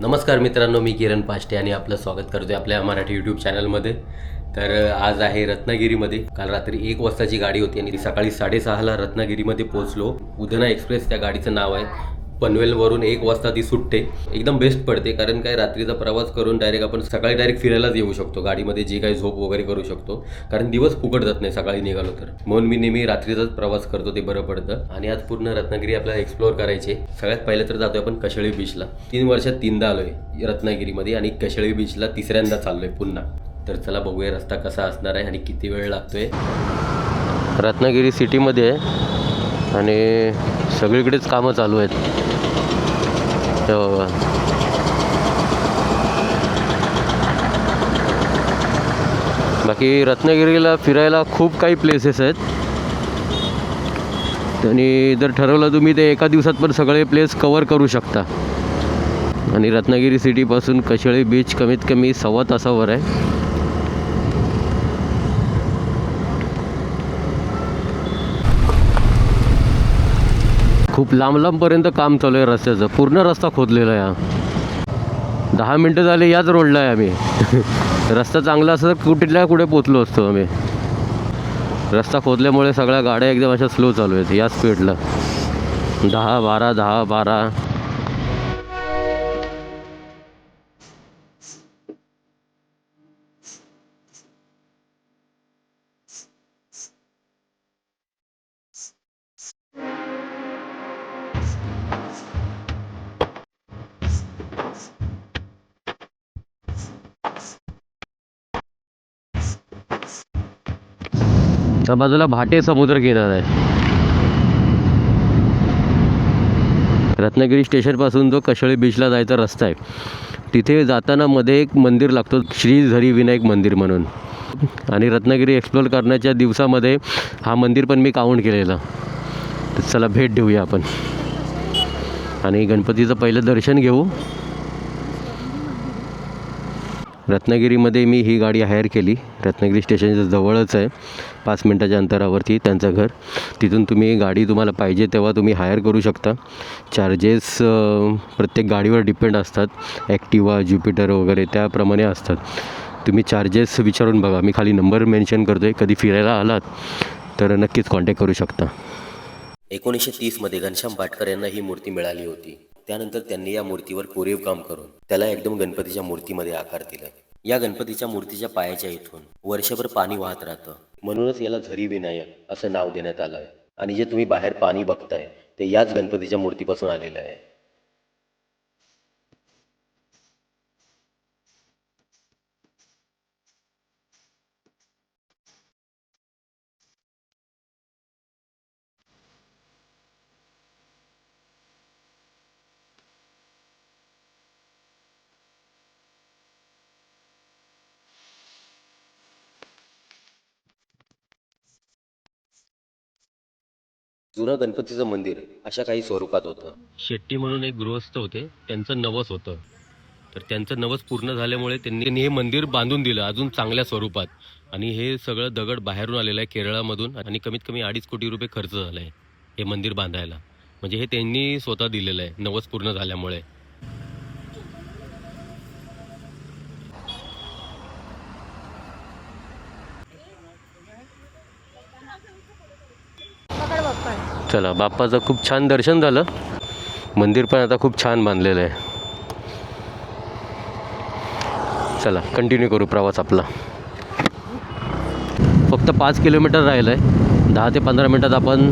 नमस्कार मित्रांनो, मी किरण पाष्टे आणि आपलं स्वागत करतोय आपल्या मराठी यूट्यूब चॅनलमध्ये. तर आज आहे रत्नागिरीमध्ये. काल रात्री 1 वाजताची गाडी होती आणि सकाळी 6:30ला रत्नागिरीमध्ये पोहोचलो. उधना एक्सप्रेस त्या गाडीचं नाव आहे. पनवेलवरून 1 वाजता ती सुटते. एकदम बेस्ट पडते, कारण काय रात्रीचा प्रवास करून डायरेक्ट आपण सकाळी डायरेक्ट फिरायलाच येऊ शकतो. गाडीमध्ये जे काही झोप वगैरे करू शकतो, कारण दिवस फुकट जात नाही सकाळी निघालो तर. म्हणून मी नेहमी रात्रीचाच प्रवास करतो, ते बरं पडतं. आणि आज पूर्ण रत्नागिरी आपल्याला एक्सप्लोअर करायचे. सगळ्यात पहिलं तर जातोय आपण कशेळी बीचला. 3 वर्षात 3दा आलोय रत्नागिरीमध्ये आणि कशेळी बीचला 3ऱ्यांदा चाललोय पुन्हा. तर चला बघूया रस्ता कसा असणार आहे आणि किती वेळ लागतोय. रत्नागिरी सिटीमध्ये आहे आणि सगळीकडेच कामं चालू आहेत. बाकी रत्नागिरीला फिरायला खूप काही प्लेसेस आहेत आणि जर ठरवलं तुम्ही ते एका दिवसात पण सगळे प्लेस कवर करू शकता. आणि रत्नागिरी सिटीपासून कशेळी बीच कमीत कमी 1.25 तासावर आहे. खूप लांब लांबपर्यंत काम चालू आहे रस्त्याचं. पूर्ण रस्ता खोदलेला आहे. 10 मिनटं झाले याच रोडला आहे आम्ही. रस्ता चांगला असता तर कुठल्या कुठे पोचलो असतो आम्ही. रस्ता खोदल्यामुळे सगळ्या गाड्या एकदम अशा स्लो चालू आहेत या स्पीडला. 10-12 10-12. त्या बाजूला भाटे समुद्र किनारा आहे. रत्नागिरी स्टेशनपासून जो कशेळी बीचला जायचा रस्ता आहे, तिथे जाताना मध्ये एक मंदिर लागतो, श्री झरी विनायक मंदिर म्हणून. आणि रत्नागिरी एक्सप्लोर करण्याच्या दिवसामध्ये हा मंदिर पण मी काउंट केलेलं. तर चला भेट देऊया आपण आणि गणपतीचं पहिलं दर्शन घेऊ. रत्नागिरीमध्ये मी ही गाडी हायर केली. रत्नागिरी स्टेशनच्या जवळच आहे, 5 मिनटाच्या अंतरावरती त्यांचं घर. तिथून तुम्ही गाडी तुम्हाला पाहिजे तेव्हा तुम्ही हायर करू शकता. चार्जेस प्रत्येक गाडीवर डिपेंड असतात. ॲक्टिवा, ज्युपिटर वगैरे त्याप्रमाणे असतात. तुम्ही चार्जेस विचारून बघा. मी खाली नंबर मेन्शन करतो आहे. कधी फिरायला आलात तर नक्कीच कॉन्टॅक्ट करू शकता. 1930मध्ये घनश्याम भाटकर यांना ही मूर्ती मिळाली होती. त्यानंतर त्यांनी या मूर्तीवर कोरीव काम करून त्याला एकदम गणपतीच्या मूर्तीमध्ये आकार दिला. या गणपतीच्या मूर्तीच्या पायाच्या इथून वर्षभर पाणी वाहत राहतं, म्हणूनच याला झरी विनायक असं नाव देण्यात आलं आहे. आणि जे तुम्ही बाहेर पाणी बघताय ते याच गणपतीच्या मूर्तीपासून आलेलं आहे. जुनं गणपतीचं मंदिर अशा काही स्वरूपात होतं. शेट्टी म्हणून एक गृहस्थ होते, त्यांचं नवस होतं. तर त्यांचं नवस पूर्ण झाल्यामुळे त्यांनी हे मंदिर बांधून दिलं अजून चांगल्या स्वरूपात. आणि हे सगळं दगड बाहेरून आलेलं आहे केरळमधून आणि कमीत कमी 2.5 कोटी रुपये खर्च झाला आहे हे मंदिर बांधायला. म्हणजे हे त्यांनी स्वतः दिलेलं आहे नवस पूर्ण झाल्यामुळे. चला, बाप्पाचं खूप छान दर्शन झालं. मंदिर पण आता खूप छान बांधलेलं आहे. चला कंटिन्यू करू प्रवास आपला. फक्त 5 किलोमीटर राहिलं आहे. 10 ते 15 मिनटात आपण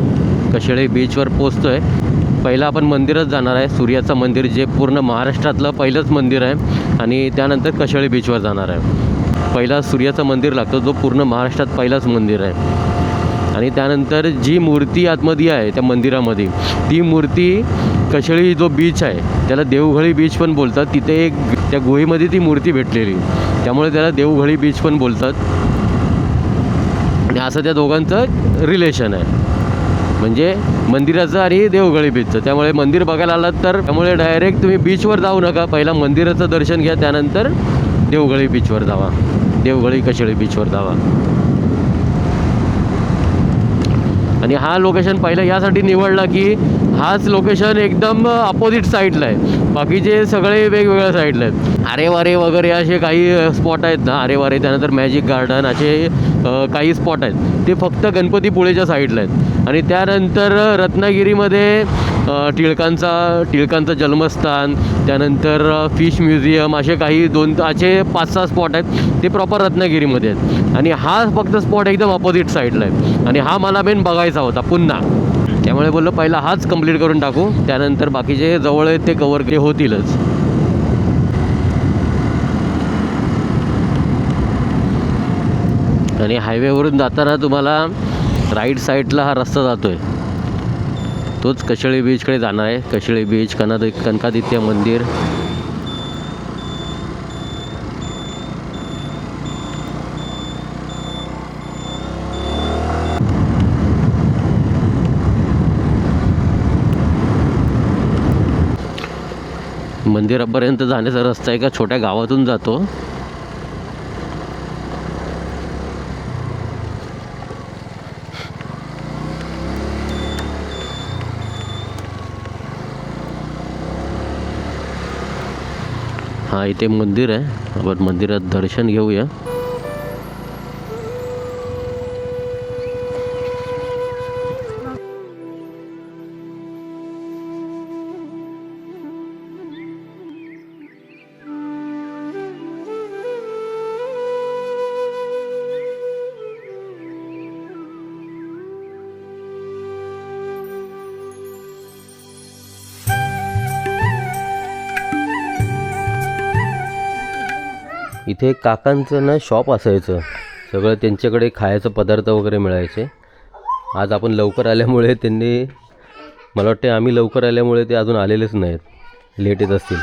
कशेळी बीचवर पोचतो आहे. पहिलं आपण मंदिरच जाणार आहे, सूर्याचं मंदिर, जे पूर्ण महाराष्ट्रातलं पहिलंच मंदिर आहे. आणि त्यानंतर कशेळी बीचवर जाणार आहे. पहिला सूर्याचं मंदिर लागतं, जो पूर्ण महाराष्ट्रात पहिलाच मंदिर आहे. आणि त्यानंतर जी मूर्ती आतमध्ये आहे त्या मंदिरामध्ये, ती मूर्ती कशेळी जो बीच आहे त्याला देवघळी बीच पण बोलतात. तिथे एक त्या गुहेमध्ये ती मूर्ती भेटलेली, त्यामुळे त्याला देवघळी बीच पण बोलतात. आणि असं त्या दोघांचं रिलेशन आहे, म्हणजे मंदिराचं आणि देवघळी बीचचं. त्यामुळे मंदिर बघायला आलात तर त्यामुळे डायरेक्ट तुम्ही बीचवर जाऊ नका. पहिला मंदिराचं दर्शन घ्या, त्यानंतर देवघळी बीचवर जावा, देवघळी कशेळी बीचवर जावा. आणि हा लोकेशन पहिला यासाठी निवडला की हाच लोकेशन एकदम अपोजिट साईडला आहे, बाकीचे सगळे वेगवेगळ्या साईडला आहेत. आरेवारे वगैरे असे काही स्पॉट आहेत ना, आरेवारे त्यानंतर मॅजिक गार्डन असे काही स्पॉट आहेत ते फक्त गणपतीपुळेच्या साईडला आहेत. आणि त्यानंतर रत्नागिरीमध्ये टिळकांचं जन्मस्थान, त्यानंतर फिश म्युझियम असे काही 5-6 स्पॉट आहेत ते प्रॉपर रत्नागिरीमध्ये आहेत. आणि हा फक्त स्पॉट एकदम अपोजिट साईडला आहे आणि हा मला मेन बघायचा होता पुन्हा. त्यामुळे बोललो पहिला हाच कंप्लीट करून टाकू, त्यानंतर बाकीचे जवळ आहेत ते कवर होतीलच. आणि हायवेवरून जाताना तुम्हाला राईट साईडला हा रस्ता जातो आहे, तोच कशेळी बीचकडे जाणार आहे. कशेळी बीच, कनकादित्य मंदिर. मंदिरापर्यंत जाण्याचा रस्ता एका छोट्या गावातून जातो. हा इथे मंदिर आहे, आपण मंदिरात दर्शन घेऊया. इथे काकांचं ना शॉप असायचं, सगळं त्यांच्याकडे खायचं पदार्थ वगैरे मिळायचे. आज आपण लवकर आल्यामुळे त्यांनी, मला वाटते आम्ही लवकर आल्यामुळे ते अजून आलेलेच नाहीत, लेट येत असतील.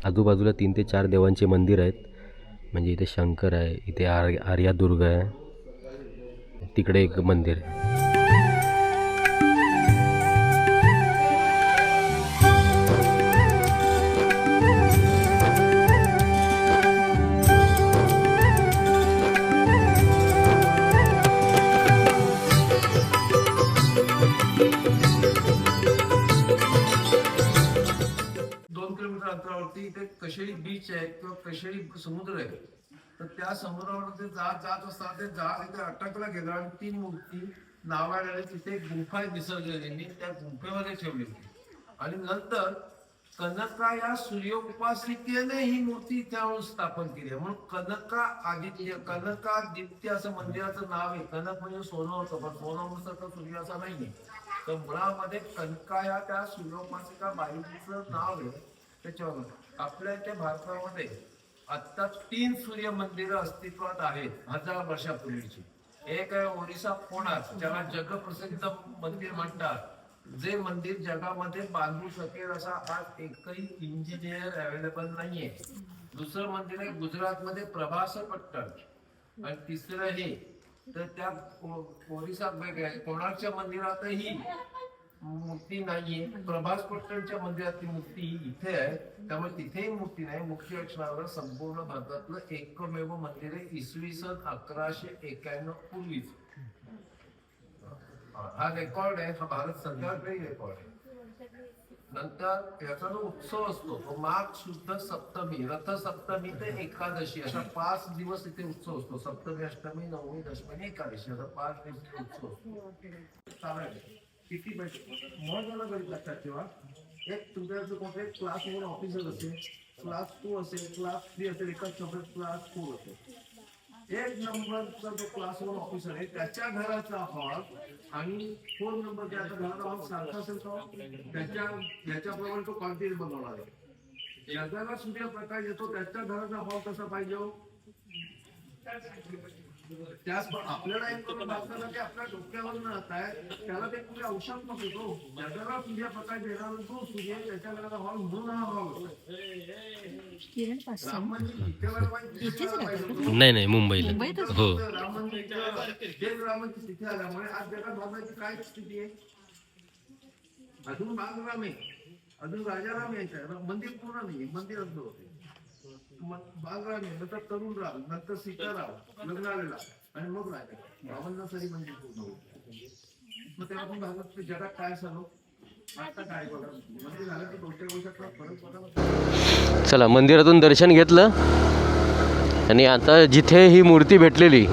आजूबाजूला 3 ते 4 देवांचे मंदिर आहेत. म्हणजे इथे शंकर आहे, इथे आर्यादुर्ग आहे, तिकडे एक मंदिर आहे. अंतरावरती इथे कशेळी बीच आहे किंवा कशेळी समुद्र आहे. तर त्या समुद्रावरती जात असताना ते जहाज इथे अटकला गेलं आणि 3 मूर्ती नावाने तिथे एक गुंफा विसर्जली, त्या गुंफेमध्ये ठेवली होती. आणि नंतर कनका या सूर्योपासिकेने ही मूर्ती त्यावेळी स्थापन केली आहे. म्हणून कनकादित्य असं मंदिराचं नाव आहे. कनक म्हणजे सोनं होतं, पण सोनं सूर्य असा नाहीये. तर मुळामध्ये कनका या त्या सूर्योपासिका बाईचं नाव आहे. त्याच्यावर आपल्या इथे भारतामध्ये आता 3 सूर्य मंदिरं अस्तित्वात आहेत 1000 वर्षापूर्वीची. एक आहे ओरिसा कोणार्क, ज्याला जगप्रसिद्ध मंदिर म्हणतात. जे मंदिर जगामध्ये बांधू शकेल असा आज एकही इंजिनियर अवेलेबल नाहीये. दुसरं मंदिर आहे गुजरातमध्ये प्रभासपट्टण. आणि तिसरं हे तर त्या ओरिसा कोणार्कच्या मंदिरातही मूर्ती नाहीये. प्रभासपट्टणच्या मंदिरातली मूर्ती इथे आहे, त्यामुळे तिथेही मूर्ती नाही. मुख्य लक्षणावर संपूर्ण भारतातलं एकमेव मंदिर आहे, इसवी सन 1191 पूर्वीच. हा रेकॉर्ड आहे, हा भारत सरकारचाही रेकॉर्ड आहे. नंतर याचा जो उत्सव असतो तो माघ शुद्ध सप्तमी, रथसप्तमी ते एकादशी असा 5 दिवस इथे उत्सव असतो. सप्तमी, अष्टमी, नवमी, दशमी, एकादशी असा 5 दिवस उत्सव असतो. किती महत्वाला गणित लक्षात ठेवा. एक तुमच्याकडे कोणते क्लास 1 ऑफिसर असेल, क्लास 2 असेल, क्लास 3 असेल, एकाच सोबत क्लास 4 असेल. 1 नंबरचा जो क्लास 1 ऑफिसर आहे त्याच्या घराचा हॉल आणि 4 नंबर ज्याचा घराचा हॉल सारखा असेल तो त्याच्याप्रमाणे तो क्वांटिटी बनवणार आहे. जगाला सूर्यप्रकाश येतो त्याच्या घराचा हॉल कसा पाहिजे. त्याच आपल्याला एक बांधताना ते आपल्या डोक्यावर जात आहे, त्याला ते पुढे औषध नसतो. जगाला सूर्यप्रकाश देणारा जो सूर्य त्याच्या घराचा हॉल म्हणून हा हॉल. नाही मुंबईला हो. राम मंदिर तिथे आल्यामुळे आज जगात बांधायची काय स्थिती आहे. अजून बांधराम आहे, अजून राजाराम यायचं मंदिर पूर्ण नाही, मंदिर होते. बालराम आहे, नंतर तरुण राम, नंतर सीताराम लग्नाला, आणि मग राहिलं 52 सरी म्हणजे पूर्ण होते. मग तेव्हा भागत जगात काय झालं आता काय बघा म्हणजे झालं की गोष्टी गोष्टीतला फरक बघा. चला मंदिरातून दर्शन घेतलं आणि आता जिथे ही मूर्ती भेटलेली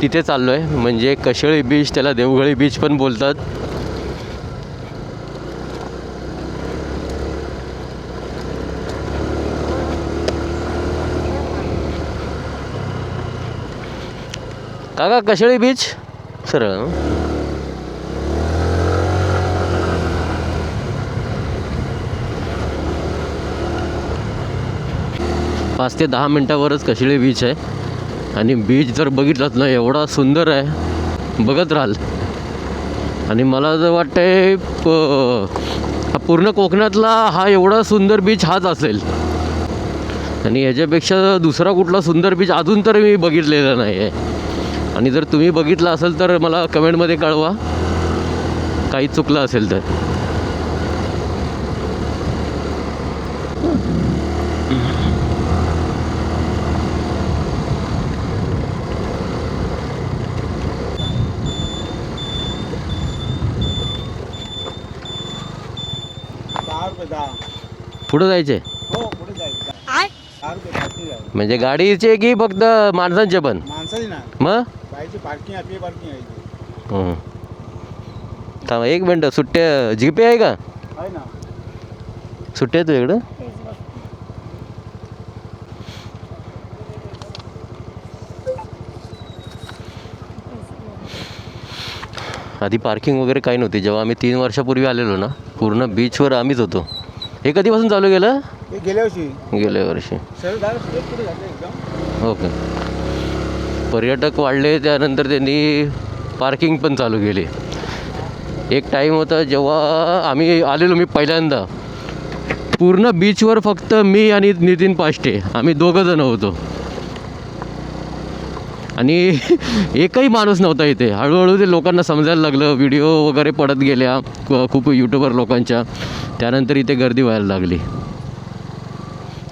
तिथे चाललो आहे, म्हणजे कशेळी बीच, त्याला देवगळी बीच पण बोलतात. काका कशेळी बीच सरळ 5 ते 10 मिनटावरच कशेळी बीच आहे. आणि बीच जर बघितलात ना एवढा सुंदर आहे, बघत राहाल. आणि मला जर वाटतंय पूर्ण कोकणातला हा एवढा सुंदर बीच हाच असेल. आणि ह्याच्यापेक्षा दुसरा कुठला सुंदर बीच अजून तर मी बघितलेला नाही आहे. आणि जर तुम्ही बघितला असेल तर मला कमेंटमध्ये कळवा, काही चुकलं असेल तर. पुढं जायचे म्हणजे गाडीचे की फक्त माणसांचे पण? माणसाची ना मग बाईची पार्किंग आपली पार्किंग आहे थांब एक मिनटं, सुट्ट्या जीपे आहे का? आहे ना. सुट्ट्या आहे तुझ्याकडं? आधी पार्किंग वगैरे काही नव्हती. जेव्हा आम्ही 3 वर्षापूर्वी आलेलो ना, पूर्ण बीचवर आम्हीच होतो. हे कधीपासून चालू केलं? हे गेल्या वर्षी. सरळ डायरेक्ट पुढे जाते एकदम. ओके. पर्यटक वाढले त्यानंतर त्यांनी पार्किंग पण चालू केली. एक टाईम होता जेव्हा आम्ही आलेलो, मी पहिल्यांदा पूर्ण बीचवर फक्त मी आणि नितीन पाष्टे आम्ही दोघंजणं होतो. आणि एकही माणूस नव्हता इथे. हळूहळू ते लोकांना समजायला लागलं, व्हिडिओ वगैरे पडत गेल्या खूप यूट्यूबर लोकांच्या. त्यानंतर इथे गर्दी व्हायला लागली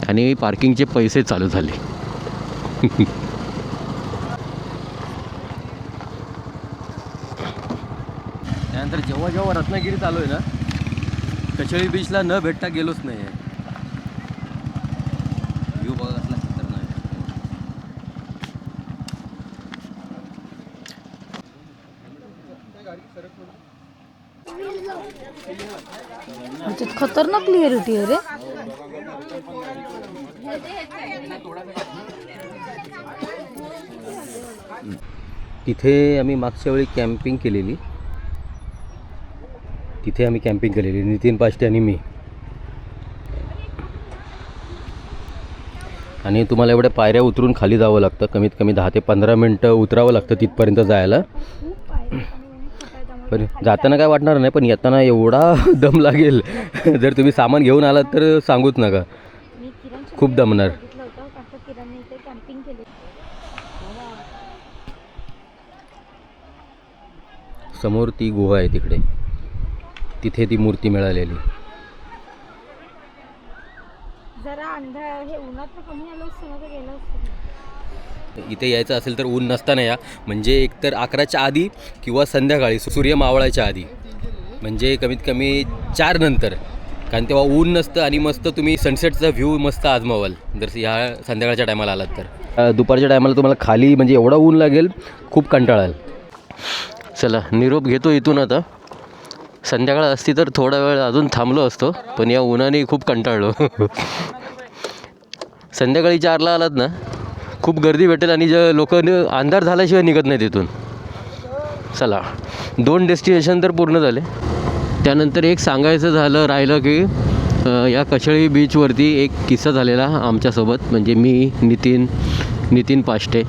आणि पार्किंगचे पैसे चालू झाले. त्यानंतर जेव्हा जेव्हा रत्नागिरी चालू आहे ना, कशेळी बीचला न भेटता गेलोच नाही आहे. व्ह्यू बघा कसला खतरनाक आहे. ह्याच्यात खतरनाक क्लिअरिटी आहे रे. तिथे आम्ही मागच्या वेळी कॅम्पिंग केलेली, नितीन पाष्टे आणि मी. आणि तुम्हाला एवढ्या पायऱ्या उतरून खाली जावं लागतं, कमीत कमी 10 ते 15 मिनटं उतरावं लागतं तिथपर्यंत जायला. पण जाताना काय वाटणार नाही, पण येताना एवढा दम लागेल. जर तुम्ही सामान घेऊन आलात तर सांगूच नका, खूप दमणार. समोर ती गुहा आहे तिकडे, तिथे ती मूर्ती मिळालेली. जरा अंधार हे उन्हात कमी आलं असतं ना तर गेलं असतं. इथे यायचं असेल तर ऊन नसताना या, म्हणजे एकतर 11च्या आधी किंवा संध्याकाळी सूर्य मावळायच्या आधी, म्हणजे कमीत कमी 4 नंतर, कारण तेव्हा ऊन नसतं आणि मस्त तुम्ही सनसेटचा व्ह्यू मस्त आजमावाल जर ह्या संध्याकाळच्या टायमाला आलात तर. दुपारच्या टायमाला तुम्हाला खाली म्हणजे एवढा ऊन लागेल, खूप कंटाळाल. चला निरोप घेतो इथून आता. संध्याकाळ असती तर थोडा वेळ अजून थांबलो असतो, पण या उन्हाने खूप कंटाळलो. संध्याकाळी 4ला आलात ना खूप गर्दी भेटेल आणि जे लोक अंधार झाल्याशिवाय निघत नाही तिथून. चला 2 डेस्टिनेशन तर पूर्ण झाले. त्यानंतर एक सांगायचं झालं राहिलं की या कशेळी बीचवरती एक किस्सा झालेला आमच्यासोबत. म्हणजे मी नितीन पाष्टे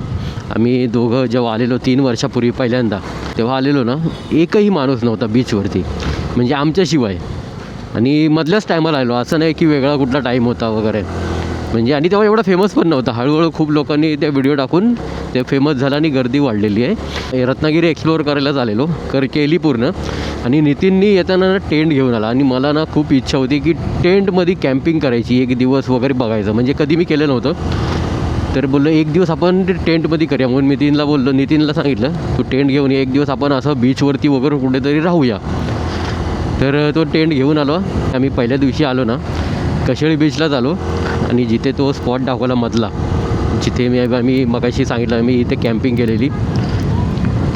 आम्ही दोघं जेव्हा आलेलो 3 वर्षापूर्वी पहिल्यांदा, तेव्हा आलेलो ना, एकही माणूस नव्हता बीचवरती, म्हणजे आमच्याशिवाय. आणि मधल्याच टायमाला आलो, असं नाही की वेगळा कुठला टाईम होता वगैरे. म्हणजे आणि तेव्हा एवढा फेमस पण नव्हता. हळूहळू खूप लोकांनी त्या व्हिडिओ टाकून ते फेमस झालं आणि गर्दी वाढलेली आहे. रत्नागिरी एक्सप्लोअर करायलाच आलेलो, केली पूर्ण. आणि नितीननी येताना ना टेंट घेऊन आला आणि मला ना खूप इच्छा होती की टेंटमध्ये कॅम्पिंग करायची, एक दिवस वगैरे बघायचं, म्हणजे कधी मी केलं नव्हतं. तर बोललो एक दिवस आपण ते टेंटमध्ये करूया म्हणून नितीनला सांगितलं तू टेंट घेऊन ये, एक दिवस आपण असं बीचवरती वगैरे कुठेतरी राहूया. तर तो टेंट घेऊन आलो. आम्ही पहिल्या दिवशी आलो ना कशेळी बीचलाच आलो आणि जिथे तो स्पॉट दाखवला मधला, जिथे आम्ही मगाशी सांगितलं आम्ही इथे कॅम्पिंग केलेली,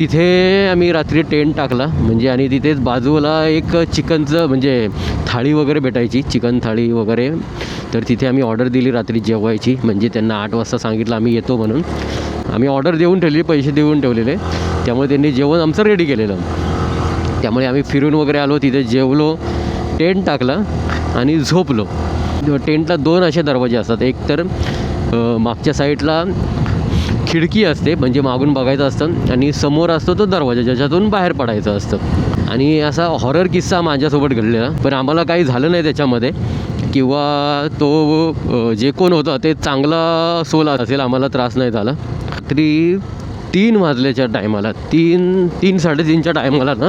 तिथे आम्ही रात्री टेंट टाकला. म्हणजे आणि तिथेच बाजूला एक चिकनचं म्हणजे थाळी वगैरे भेटायची, चिकन थाळी वगैरे. तर तिथे आम्ही ऑर्डर दिली रात्री जेवायची. म्हणजे त्यांना 8 वाजता सांगितलं आम्ही येतो म्हणून. आम्ही ऑर्डर देऊन ठेवली, पैसे देऊन ठेवलेले, त्यामुळे त्यांनी जेवण आमचं रेडी केलेलं. त्यामुळे आम्ही फिरून वगैरे आलो, तिथे जेवलो, टेंट टाकला आणि झोपलो. टेंटला 2 असे दरवाजे असतात. एक तर मागच्या साईडला खिडकी असते म्हणजे मागून बघायचं असतं, आणि समोर असतो तो दरवाजा ज्याच्यातून बाहेर पडायचं असतं. आणि असा हॉरर किस्सा माझ्यासोबत घडलेला, पण आम्हाला काही झालं नाही त्याच्यामध्ये, किंवा तो जे कोण होता ते चांगला सोल असेल, आम्हाला त्रास नाही झाला. रात्री 3 वाजल्याच्या टायमाला 3-3:30च्या टायमाला ना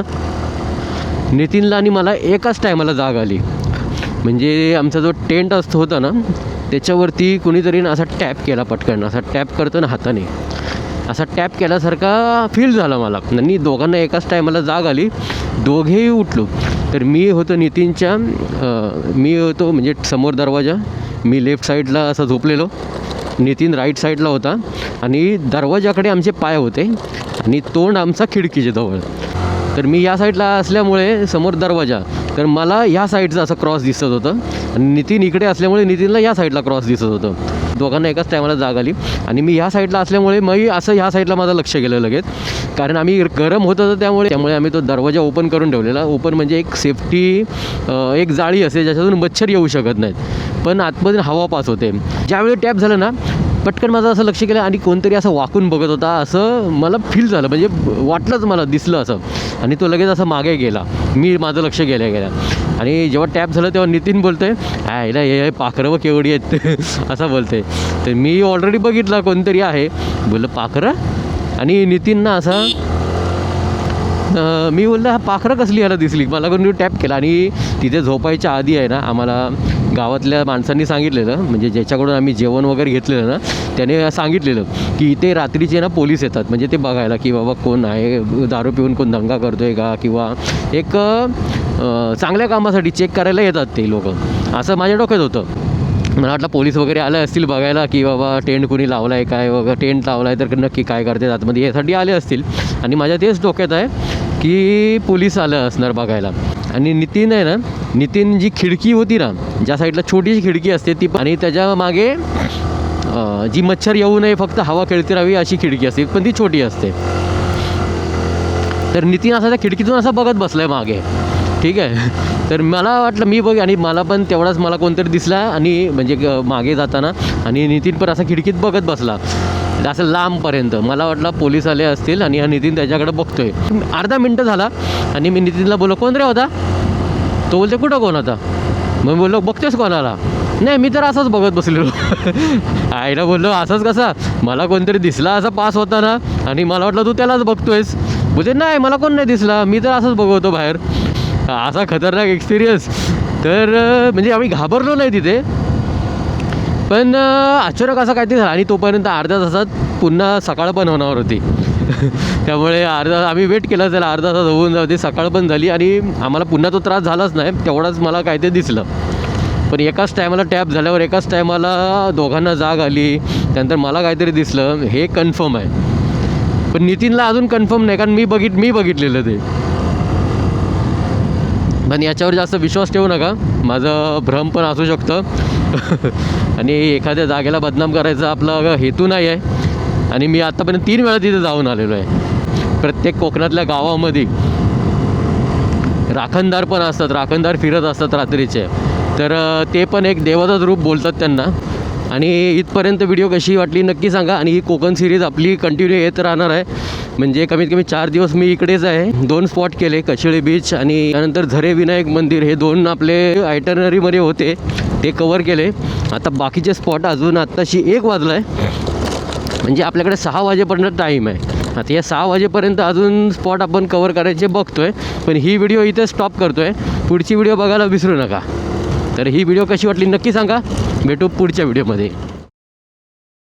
नितीनला आणि मला एकाच टायमाला जाग आली. म्हणजे आमचा जो टेंट होता ना त्याच्यावरती कुणीतरी असा टॅप केला पटकन, असा टॅप करतो ना हाताने, असा टॅप केल्यासारखा फील झाला मला. आणि दोघांना एकाच टायमाला जाग आली, दोघेही उठलो. तर मी होतो मी होतो म्हणजे समोर दरवाजा, मी लेफ्ट साईडला असं झोपलेलो, नितीन राईट साईडला होता आणि दरवाजाकडे आमचे पाय होते आणि तोंड आमचा खिडकीच्या जवळ. तर मी या साईडला असल्यामुळे समोर दरवाजा, तर मला ह्या साईडचं असं क्रॉस दिसत होतं आणि नितीन इकडे असल्यामुळे नितीनला या साईडला क्रॉस दिसत होतं. दोघांना एकाच टायमाला जाग आली आणि मी ह्या साईडला असल्यामुळे मी असं ह्या साईडला माझं लक्ष गेलं लगेच, कारण आम्ही गरम होत होतं त्यामुळे आम्ही तो दरवाजा ओपन करून ठेवलेला. ओपन म्हणजे एक सेफ्टी एक जाळी असते ज्याच्यातून मच्छर येऊ शकत नाहीत, पण आतमधून हवा पास होते. ज्यावेळी टॅप झालं ना पटकन माझं असं लक्ष केलं आणि कोणतरी असं वाकून बघत होता असं मला फील झालं, म्हणजे वाटलंच मला, दिसलं असं. आणि तो लगेच असं मागे गेला, मी माझं लक्ष गेल्या आणि जेव्हा टॅप झालं तेव्हा नितीन बोलतोय ह्याला हे पाखरं व केवढी आहेत असं बोलते. तर मी ऑलरेडी बघितलं कोणतरी आहे, बोललं पाखरं, आणि नितीन ना असा मी बोललं हा पाखरं कसली याला दिसली, मला कोणी टॅप केला. आणि तिथे झोपायच्या आधी आहे ना आम्हाला गावातल्या माणसांनी सांगितलेलं, म्हणजे ज्याच्याकडून आम्ही जेवण वगैरे घेतलेलं ना त्याने सांगितलेलं की इथे रात्रीचे ना पोलीस येतात, म्हणजे ते बघायला की बाबा कोण आहे, दारू पिऊन कोण दंगा करतो आहे का, किंवा एक चांगल्या कामासाठी चेक करायला येतात ते लोक, असं माझ्या डोक्यात होतं. मला वाटलं पोलीस वगैरे आले असतील बघायला की बाबा टेंट कुणी लावला आहे काय वगैरे, टेंट लावला आहे तर नक्की काय करते आतमध्ये, यासाठी आले असतील. आणि माझ्या तेच डोक्यात आहे की पोलीस आलं असणार बघायला. आणि नितीन आहे ना, नितीन जी खिडकी होती ना ज्या साईडला छोटीशी खिडकी असते ती, आणि त्याच्या मागे जी मच्छर येऊ नये फक्त हवा खेळती राहावी अशी खिडकी असते, पण ती छोटी असते. तर नितीन असा त्या खिडकीतून असा बघत बसला आहे मागे, ठीक आहे. तर मला वाटलं मी बघ, आणि मला पण तेवढाच मला कोणतरी दिसला आणि म्हणजे मागे जाताना, आणि नितीन पण असा खिडकीत बघत बसला असं लांबपर्यंत. मला वाटलं पोलीस आले असतील आणि हा नितीन त्याच्याकडे बघतोय. अर्धा मिनटं झाला आणि मी नितीनला बोललो कोण रे होता, तो बोलते कुठं कोण होता, मग बोललो बघतोयस कोणाला, नाही मी तर असंच बघत बसलेलो. आईला बोललो असंच कसा, मला कोणतरी दिसला असा पास होता ना आणि मला वाटलं तू त्यालाच बघतोयस, बोलते नाही मला कोण नाही दिसला, मी तर असंच बघवतो बाहेर. असा खतरनाक एक्सपिरियन्स. तर म्हणजे आम्ही घाबरलो नाही तिथे, पण अचानक असं काहीतरी झालं. आणि तोपर्यंत अर्ध्या तासात पुन्हा सकाळ पण होणार होती. त्यामुळे आम्ही वेट केला, त्याला अर्धा तास होऊन जाऊ दे, सकाळ पण झाली आणि आम्हाला पुन्हा तो त्रास झालाच नाही. तेवढाच मला काहीतरी दिसलं, पण एकाच टायमाला टॅप झाल्यावर एकाच टायमाला दोघांना जाग आली, त्यानंतर मला काहीतरी दिसलं हे कन्फर्म आहे. पण नितीनला अजून कन्फर्म नाही, कारण मी बघितलेलं ते. पण याच्यावर जास्त विश्वास ठेवू नका, माझं भ्रम पण असू शकतं. आणि एखाद्या जागेला बदनाम करायचा आपला हेतू नाही आहे. आणि मी आत्तापर्यंत 3 वेळा तिथे जाऊन आलेलो आहे. प्रत्येक कोकणातल्या गावामध्ये राखणदार पण असतात, राखणदार फिरत असतात रात्रीचे, तर ते पण एक देवाचंच रूप बोलतात त्यांना. आणि इथपर्यंत व्हिडिओ कशी वाटली नक्की सांगा. आणि ही कोकण सिरीज आपली कंटिन्यू येत राहणार आहे, म्हणजे कमीत कमी 4 दिवस मी इकडेच आहे. 2 स्पॉट केले, कशेळी बीच आणि त्यानंतर झरे विनायक मंदिर, हे 2 आपले आयटनरीमध्ये होते, ते कवर केले. आता बाकीचे स्पॉट अजून आत्ताशी 1 वाजला आहे, म्हणजे आपल्याकडे 6 वाजेपर्यंत टाईम आहे. आता या 6 वाजेपर्यंत अजून स्पॉट आपण कवर करायचे बघतो आहे. पण ही व्हिडिओ इथे स्टॉप करतो आहे, पुढची व्हिडिओ बघायला विसरू नका. तर ही व्हिडिओ कशी वाटली नक्की सांगा, भेटू पुढच्या व्हिडिओमध्ये.